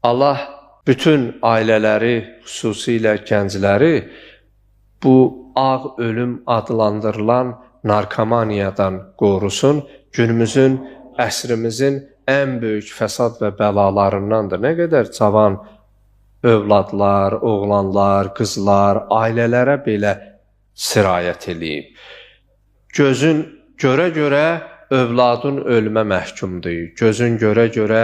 Allah bütün ailələri, xüsusilə gəncləri bu ağ ölüm adlandırılan narkomaniyadan qorusun. Günümüzün, əsrimizin ən böyük fəsad və bəlalarındandır. Nə qədər cavan övladlar, oğlanlar, qızlar, ailələrə belə sirayət eləyib. Gözün görə-görə övladın ölümə məhkumdur. Gözün görə-görə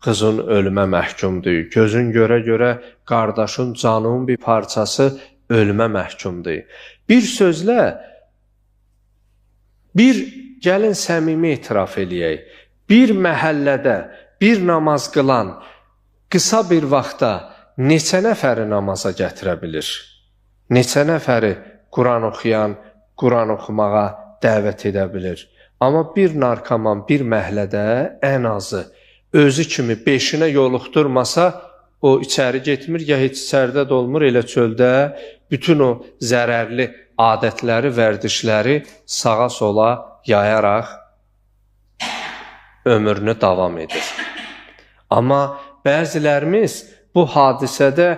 qızın ölümə məhkumdur. Gözün görə-görə qardaşın, canın bir parçası ölümə məhkumdur. Bir sözlə, gəlin səmimi etiraf eləyək. Bir məhəllədə bir namaz qılan qısa bir vaxtda neçə nəfəri namaza gətirə bilir? Neçə nəfəri Quran oxuyan, Quran oxumağa dəvət edə bilir? Amma bir narkoman bir məhəllədə ən azı özü kimi 5-inə yoluxdurmasa, o içəri getmir, ya heç içəridə də olmur, elə çöldə bütün o zərərli adətləri, vərdişləri sağa sola yayaraq ömrünü davam edir. Amma bəzilərimiz bu hadisədə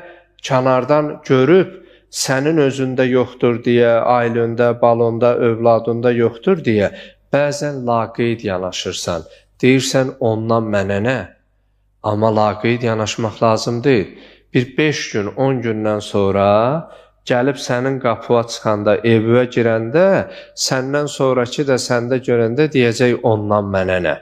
kənardan görüb, sənin özündə yoxdur deyə, ailəndə, balonda, övladında yoxdur deyə, bəzən laqeyd yanaşırsan. Deyirsən, ondan mənə nə? Amma laqeyd yanaşmaq lazım deyil. Bir 5 gün, 10 gündən sonra gəlib sənin qapıya çıxanda, evə girəndə, səndən sonraki də səndə görəndə deyəcək, ondan mənə nə?